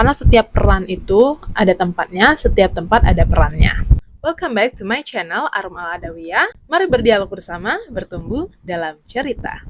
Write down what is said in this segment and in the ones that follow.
Karena setiap peran itu ada tempatnya, setiap tempat ada perannya. Welcome back to my channel Arum Al Adawiyah. Mari berdialog bersama, bertumbuh dalam cerita.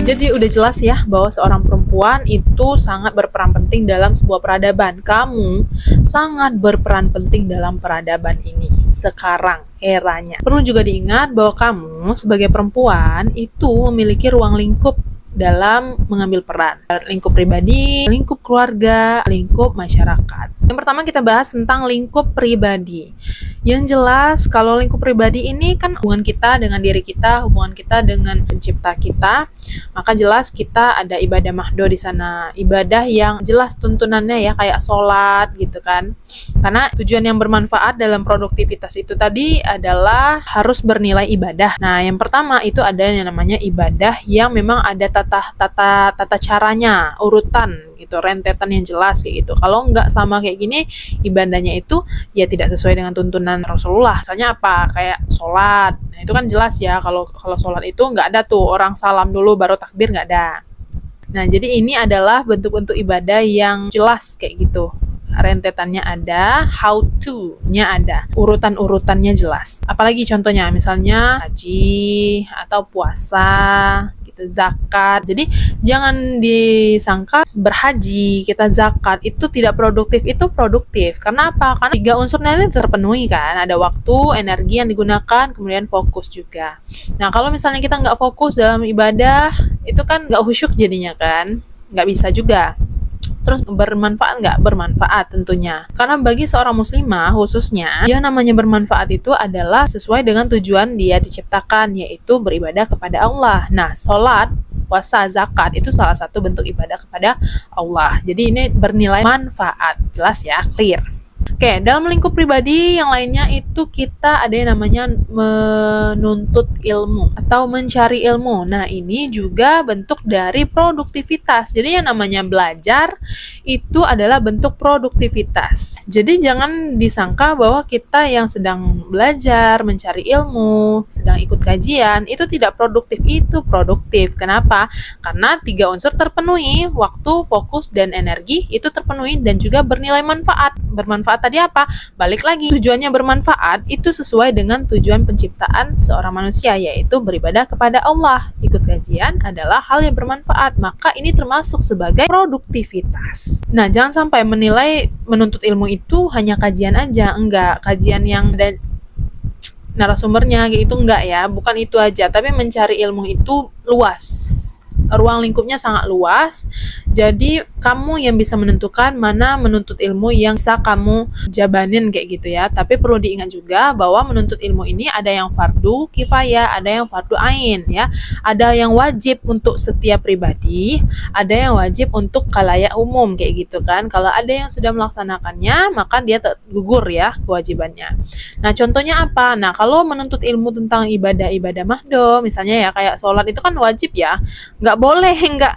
Jadi udah jelas ya bahwa seorang perempuan itu sangat berperan penting dalam sebuah peradaban. Kamu sangat berperan penting dalam peradaban ini sekarang eranya. Perlu juga diingat bahwa kamu sebagai perempuan itu memiliki ruang lingkup dalam mengambil peran. Lingkup pribadi, lingkup keluarga, lingkup masyarakat. Yang pertama kita bahas tentang lingkup pribadi. Yang jelas kalau lingkup pribadi ini kan hubungan kita dengan diri kita, hubungan kita dengan pencipta kita. Maka jelas kita ada ibadah mahdo di sana. Ibadah yang jelas tuntunannya ya kayak sholat gitu kan. Karena tujuan yang bermanfaat dalam produktivitas itu tadi adalah harus bernilai ibadah. Nah, yang pertama itu ada yang namanya ibadah yang memang ada tata caranya, urutan gitu, rentetan yang jelas kayak gitu. Kalau nggak sama kayak gini, ibadahnya itu ya tidak sesuai dengan tuntunan Rasulullah. Misalnya apa? Kayak sholat. Nah, itu kan jelas ya kalau sholat itu nggak ada tuh orang salam dulu baru takbir, nggak ada. Nah, jadi ini adalah bentuk-bentuk ibadah yang jelas kayak gitu. Rentetannya ada, how to-nya ada, urutan-urutannya jelas. Apalagi contohnya, misalnya haji atau puasa, gitu, zakat. Jadi jangan disangka berhaji kita zakat itu tidak produktif, itu produktif. Karena apa? Karena 3 unsurnya ini terpenuhi kan, ada waktu, energi yang digunakan, kemudian fokus juga. Nah, kalau misalnya kita nggak fokus dalam ibadah, itu kan nggak khusyuk jadinya kan, nggak bisa juga. Terus bermanfaat nggak? Bermanfaat tentunya. Karena bagi seorang muslimah khususnya, yang namanya bermanfaat itu adalah sesuai dengan tujuan dia diciptakan, yaitu beribadah kepada Allah. Nah, sholat, puasa, zakat itu salah satu bentuk ibadah kepada Allah. Jadi ini bernilai manfaat. Jelas ya, clear. Oke, dalam lingkup pribadi yang lainnya itu kita ada yang namanya menuntut ilmu atau mencari ilmu. Nah, ini juga bentuk dari produktivitas. Jadi yang namanya belajar itu adalah bentuk produktivitas. Jadi jangan disangka bahwa kita yang sedang belajar, mencari ilmu, sedang ikut kajian, itu tidak produktif. Itu produktif. Kenapa? Karena 3 unsur terpenuhi, waktu, fokus, dan energi itu terpenuhi dan juga bernilai manfaat. Bermanfaat tadi apa? Balik lagi, tujuannya bermanfaat itu sesuai dengan tujuan penciptaan seorang manusia, yaitu beribadah kepada Allah. Ikut kajian adalah hal yang bermanfaat, maka ini termasuk sebagai produktivitas. Nah, jangan sampai menilai menuntut ilmu itu hanya kajian aja, enggak, kajian yang ada narasumbernya gitu enggak ya, bukan itu aja, tapi mencari ilmu itu luas. Ruang lingkupnya sangat luas. Jadi kamu yang bisa menentukan mana menuntut ilmu yang bisa kamu jabanin kayak gitu ya. Tapi perlu diingat juga bahwa menuntut ilmu ini ada yang fardu kifayah, ada yang fardu ain ya. Ada yang wajib untuk setiap pribadi, ada yang wajib untuk khalayak umum kayak gitu kan. Kalau ada yang sudah melaksanakannya, maka dia gugur ya kewajibannya. Nah, contohnya apa? Nah, kalau menuntut ilmu tentang ibadah-ibadah mahdo, misalnya ya kayak sholat itu kan wajib ya. Nggak boleh nggak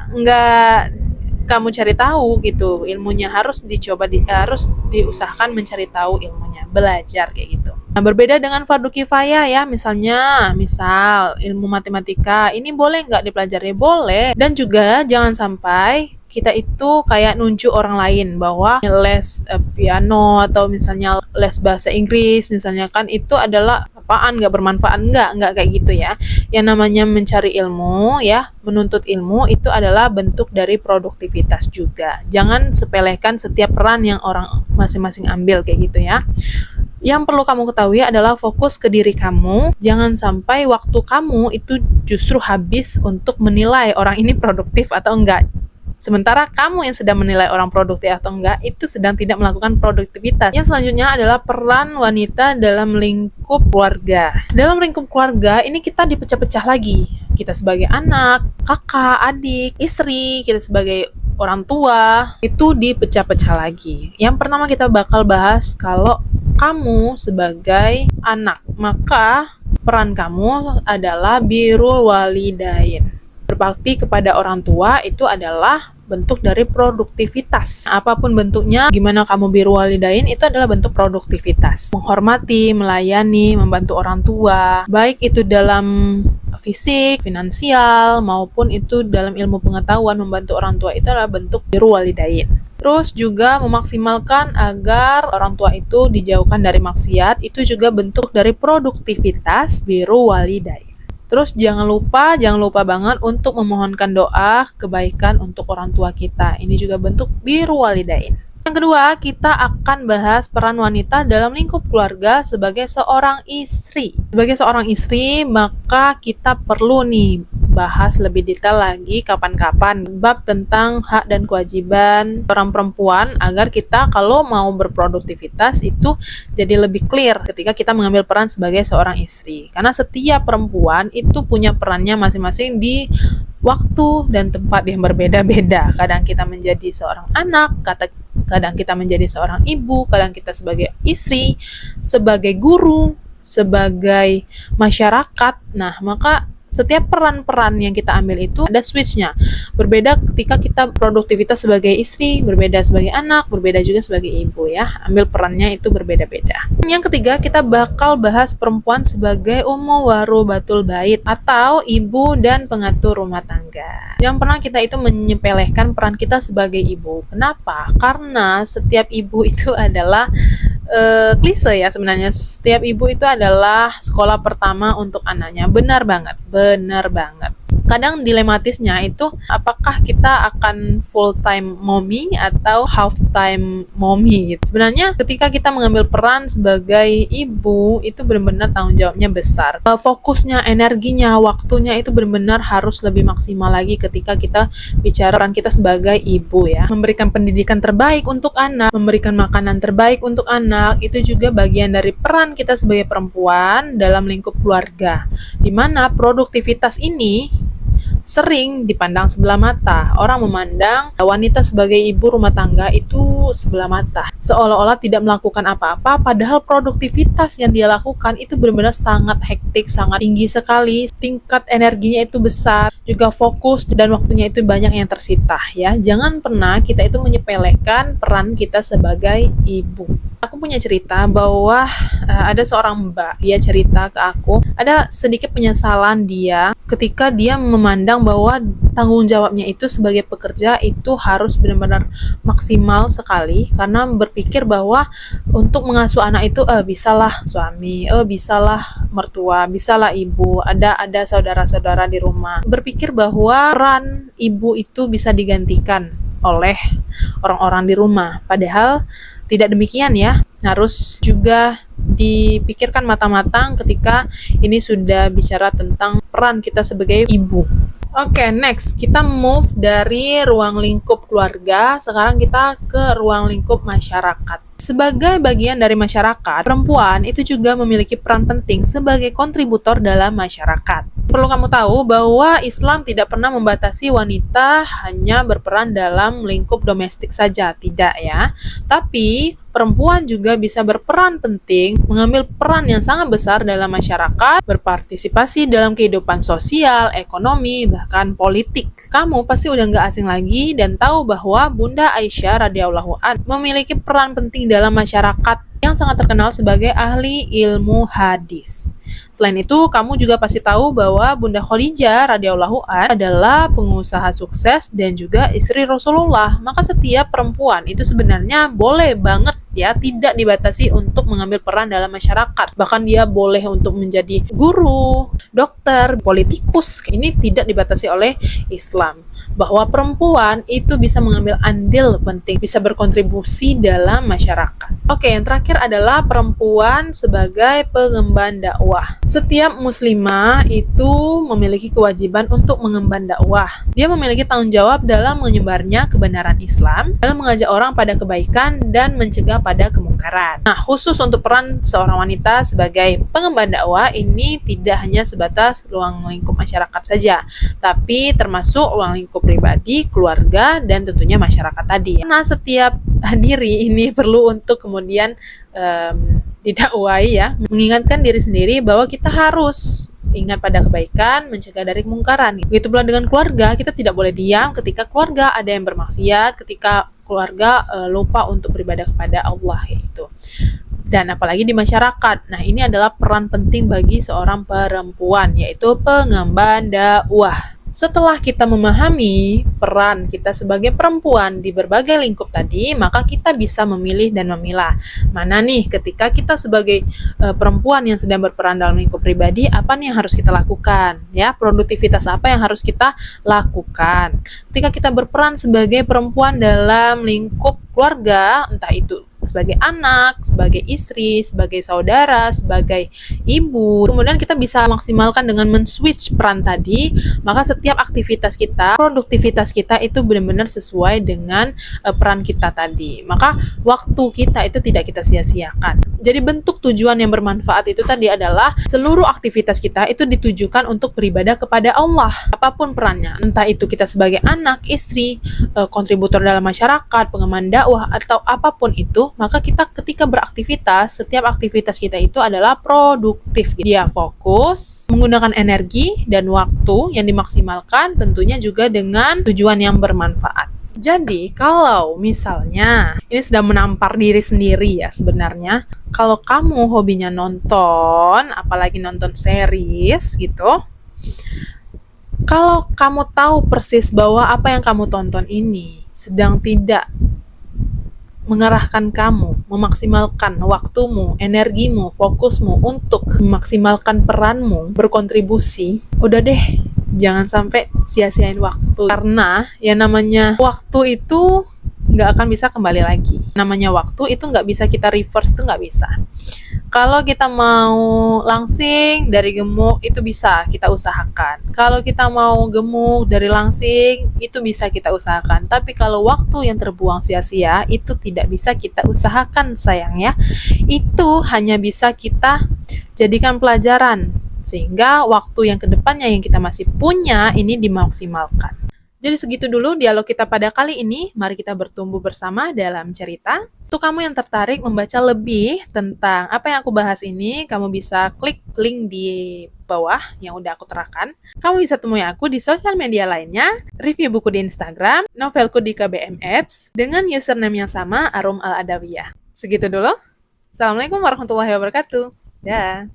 kamu cari tahu gitu ilmunya, harus dicoba harus diusahakan mencari tahu ilmunya, belajar kayak gitu. Nah, berbeda dengan fardu kifayah ya, misal ilmu matematika ini boleh nggak dipelajari? Boleh. Dan juga jangan sampai kita itu kayak nunjuk orang lain bahwa les piano atau misalnya les bahasa Inggris misalnya kan itu adalah apaan, nggak bermanfaat, nggak kayak gitu ya. Yang namanya mencari ilmu ya, menuntut ilmu itu adalah bentuk dari produktivitas juga. Jangan sepelekan setiap peran yang orang masing-masing ambil kayak gitu ya. Yang perlu kamu ketahui adalah fokus ke diri kamu. Jangan sampai waktu kamu itu justru habis untuk menilai orang ini produktif atau enggak. Sementara kamu yang sedang menilai orang produktif atau enggak itu sedang tidak melakukan produktivitas. Yang selanjutnya adalah peran wanita dalam lingkup keluarga. Dalam lingkup keluarga ini kita dipecah-pecah lagi. Kita sebagai anak, kakak, adik, istri, kita sebagai orang tua itu dipecah-pecah lagi. Yang pertama kita bakal bahas kalau kamu sebagai anak, maka peran kamu adalah birrul walidain. Berbakti kepada orang tua itu adalah bentuk dari produktivitas. Apapun bentuknya, gimana kamu birrul walidain itu adalah bentuk produktivitas. Menghormati, melayani, membantu orang tua, baik itu dalam fisik, finansial, maupun itu dalam ilmu pengetahuan membantu orang tua itu adalah bentuk birrul walidain. Terus juga memaksimalkan agar orang tua itu dijauhkan dari maksiat, itu juga bentuk dari produktivitas birrul walidain. Terus jangan lupa banget untuk memohonkan doa kebaikan untuk orang tua kita. Ini juga bentuk birrul walidain. Yang kedua, kita akan bahas peran wanita dalam lingkup keluarga sebagai seorang istri. Sebagai seorang istri, maka kita perlu nih bahas lebih detail lagi kapan-kapan bab tentang hak dan kewajiban orang perempuan agar kita kalau mau berproduktivitas itu jadi lebih clear ketika kita mengambil peran sebagai seorang istri. Karena setiap perempuan itu punya perannya masing-masing di waktu dan tempat yang berbeda-beda. Kadang kita menjadi seorang anak, kadang kita menjadi seorang ibu, kadang kita sebagai istri, sebagai guru, sebagai masyarakat. Nah, maka setiap peran-peran yang kita ambil itu ada switch-nya. Berbeda ketika kita produktivitas sebagai istri, berbeda sebagai anak, berbeda juga sebagai ibu ya. Ambil perannya itu berbeda-beda. Yang ketiga, kita bakal bahas perempuan sebagai ummu warobatul bait atau ibu dan pengatur rumah tangga. Jangan pernah kita itu menyepelekan peran kita sebagai ibu. Kenapa? Karena setiap ibu itu adalah klise ya sebenarnya. Setiap ibu itu adalah sekolah pertama untuk anaknya. Benar banget. Kadang dilematisnya itu apakah kita akan full time mommy atau half time mommy gitu. Sebenarnya ketika kita mengambil peran sebagai ibu itu benar-benar tanggung jawabnya besar. Fokusnya, energinya, waktunya itu benar-benar harus lebih maksimal lagi ketika kita bicara peran kita sebagai ibu ya. Memberikan pendidikan terbaik untuk anak, memberikan makanan terbaik untuk anak, itu juga bagian dari peran kita sebagai perempuan dalam lingkup keluarga. Di mana produktivitas ini sering dipandang sebelah mata. Orang memandang wanita sebagai ibu rumah tangga itu sebelah mata. Seolah-olah tidak melakukan apa-apa, padahal produktivitas yang dia lakukan itu benar-benar sangat hektik, sangat tinggi sekali. Tingkat energinya itu besar, juga fokus dan waktunya itu banyak yang tersita ya. Jangan pernah kita itu menyepelekan peran kita sebagai ibu. Aku punya cerita bahwa ada seorang mbak, dia cerita ke aku, ada sedikit penyesalan dia ketika dia memandang bahwa tanggung jawabnya itu sebagai pekerja itu harus benar-benar maksimal sekali karena berpikir bahwa untuk mengasuh anak itu bisalah suami, bisalah mertua, bisalah ibu, ada saudara-saudara di rumah. Berpikir bahwa peran ibu itu bisa digantikan oleh orang-orang di rumah. Padahal tidak demikian ya, harus juga dipikirkan matang-matang ketika ini sudah bicara tentang peran kita sebagai ibu. Oke, next kita move dari ruang lingkup keluarga, sekarang kita ke ruang lingkup masyarakat. Sebagai bagian dari masyarakat, perempuan itu juga memiliki peran penting sebagai kontributor dalam masyarakat. Perlu kamu tahu bahwa Islam tidak pernah membatasi wanita hanya berperan dalam lingkup domestik saja, tidak ya. Tapi perempuan juga bisa berperan penting, mengambil peran yang sangat besar dalam masyarakat, berpartisipasi dalam kehidupan sosial, ekonomi, bahkan politik. Kamu pasti udah nggak asing lagi dan tahu bahwa Bunda Aisyah radhiyallahu anha memiliki peran penting dalam masyarakat yang sangat terkenal sebagai ahli ilmu hadis. Selain itu, kamu juga pasti tahu bahwa Bunda Khadijah radhiyallahu anha adalah pengusaha sukses dan juga istri Rasulullah. Maka setiap perempuan itu sebenarnya boleh banget ya, tidak dibatasi untuk mengambil peran dalam masyarakat. Bahkan dia boleh untuk menjadi guru, dokter, politikus. Ini tidak dibatasi oleh Islam. Bahwa perempuan itu bisa mengambil andil penting, bisa berkontribusi dalam masyarakat. Oke, yang terakhir adalah perempuan sebagai pengemban dakwah. Setiap muslimah itu memiliki kewajiban untuk mengemban dakwah. Dia memiliki tanggung jawab dalam menyebarnya kebenaran Islam, dalam mengajak orang pada kebaikan dan mencegah pada kemungkaran. Nah, khusus untuk peran seorang wanita sebagai pengemban dakwah ini tidak hanya sebatas ruang lingkup masyarakat saja, tapi termasuk ruang lingkup pribadi, keluarga, dan tentunya masyarakat tadi. Nah, setiap diri ini perlu untuk kemudian didakwai ya, mengingatkan diri sendiri bahwa kita harus ingat pada kebaikan, mencegah dari kemungkaran. Begitu pula dengan keluarga, kita tidak boleh diam ketika keluarga ada yang bermaksiat, ketika keluarga lupa untuk beribadah kepada Allah yaitu. Dan apalagi di masyarakat. Nah, ini adalah peran penting bagi seorang perempuan, yaitu pengemban dakwah. Setelah kita memahami peran kita sebagai perempuan di berbagai lingkup tadi, maka kita bisa memilih dan memilah. Mana nih ketika kita sebagai perempuan yang sedang berperan dalam lingkup pribadi, apa nih yang harus kita lakukan? Ya, produktivitas apa yang harus kita lakukan? Ketika kita berperan sebagai perempuan dalam lingkup keluarga, entah itu sebagai anak, sebagai istri, sebagai saudara, sebagai ibu. Kemudian kita bisa maksimalkan dengan men-switch peran tadi, maka setiap aktivitas kita, produktivitas kita itu benar-benar sesuai dengan peran kita tadi. Maka waktu kita itu tidak kita sia-siakan. Jadi bentuk tujuan yang bermanfaat itu tadi adalah seluruh aktivitas kita itu ditujukan untuk beribadah kepada Allah. Apapun perannya, entah itu kita sebagai anak, istri, kontributor dalam masyarakat, pengemban dakwah, atau apapun itu, maka kita ketika beraktivitas, setiap aktivitas kita itu adalah produktif. Dia fokus, menggunakan energi dan waktu yang dimaksimalkan, tentunya juga dengan tujuan yang bermanfaat. Jadi, kalau misalnya ini sudah menampar diri sendiri ya sebenarnya, kalau kamu hobinya nonton, apalagi nonton series gitu, kalau kamu tahu persis bahwa apa yang kamu tonton ini sedang tidak mengarahkan kamu, memaksimalkan waktumu, energimu, fokusmu untuk memaksimalkan peranmu, berkontribusi, udah deh, jangan sampai sia-siain waktu. Karena yang namanya waktu itu nggak akan bisa kembali lagi. Namanya waktu itu nggak bisa kita reverse, itu nggak bisa. Kalau kita mau langsing dari gemuk, itu bisa kita usahakan. Kalau kita mau gemuk dari langsing, itu bisa kita usahakan. Tapi kalau waktu yang terbuang sia-sia, itu tidak bisa kita usahakan sayang ya. Itu hanya bisa kita jadikan pelajaran. Sehingga waktu yang kedepannya yang kita masih punya, ini dimaksimalkan. Jadi segitu dulu dialog kita pada kali ini. Mari kita bertumbuh bersama dalam cerita. Untuk kamu yang tertarik membaca lebih tentang apa yang aku bahas ini, kamu bisa klik link di bawah yang udah aku terapkan. Kamu bisa temui aku di sosial media lainnya, review buku di Instagram, novelku di KBM Apps, dengan username yang sama, Arum Al Adawiyah. Segitu dulu. Assalamualaikum warahmatullahi wabarakatuh. Dah.